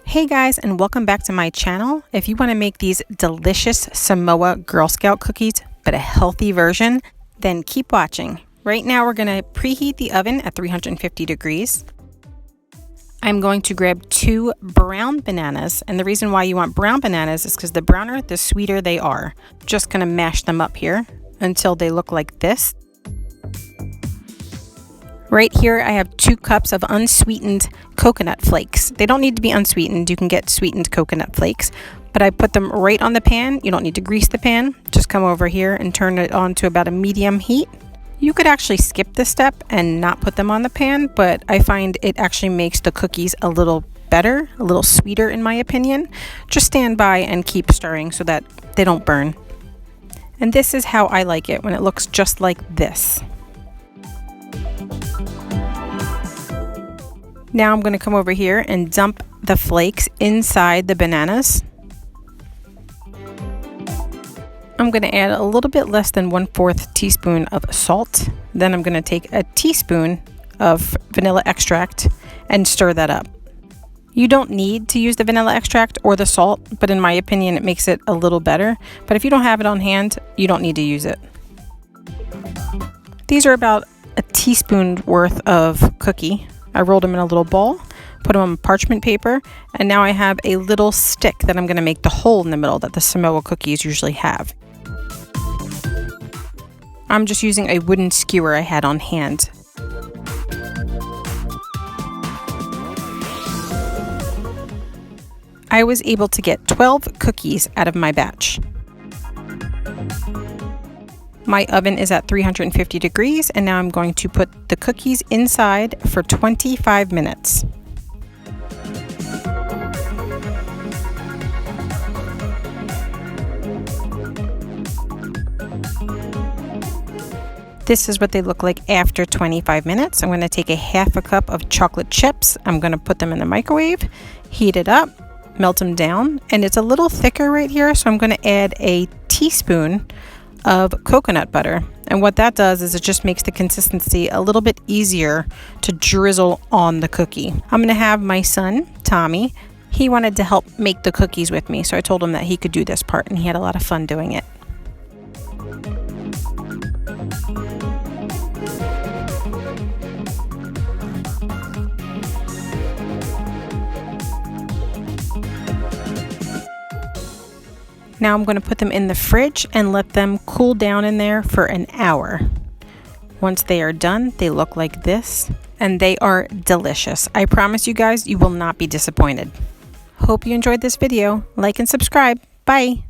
Hey guys, and welcome back to my channel. If you want to make these delicious Samoa Girl Scout cookies, but a healthy version, then keep watching. Right now we're going to preheat the oven at 350 degrees. I'm going to grab 2 brown bananas, and the reason why you want brown bananas is because the browner, the sweeter they are. Just going to mash them up here until they look like this. Right here I have 2 cups of unsweetened coconut flakes. They don't need to be unsweetened. You can get sweetened coconut flakes, but I put them right on the pan. You don't need to grease the pan. Just come over here and turn it on to about a medium heat. You could actually skip this step and not put them on the pan, but I find it actually makes the cookies a little better, a little sweeter in my opinion. Just stand by and keep stirring so that they don't burn. And this is how I like it, when it looks just like this. Now I'm going to come over here and dump the flakes inside the bananas. I'm going to add a little bit less than 1/4 teaspoon of salt. Then I'm going to take a teaspoon of vanilla extract and stir that up. You don't need to use the vanilla extract or the salt, but in my opinion it makes it a little better. But if you don't have it on hand, you don't need to use it. These are about a teaspoon worth of cookie. I rolled them in a little ball, put them on parchment paper, and now I have a little stick that I'm going to make the hole in the middle that the Samoa cookies usually have. I'm just using a wooden skewer I had on hand. I was able to get 12 cookies out of my batch. My oven is at 350 degrees, and now I'm going to put the cookies inside for 25 minutes. This is what they look like after 25 minutes. I'm going to take a 1/2 cup of chocolate chips. I'm going to put them in the microwave, heat it up, melt them down, and it's a little thicker right here, so I'm going to add a teaspoon of coconut butter, and what that does is it just makes the consistency a little bit easier to drizzle on the cookie. I'm going to have my son Tommy. He wanted to help make the cookies with me, so I told him that he could do this part, and he had a lot of fun doing it. Now I'm going to put them in the fridge and let them cool down in there for an hour. Once they are done, they look like this, and they are delicious. I promise you guys, you will not be disappointed. Hope you enjoyed this video. Like and subscribe. Bye.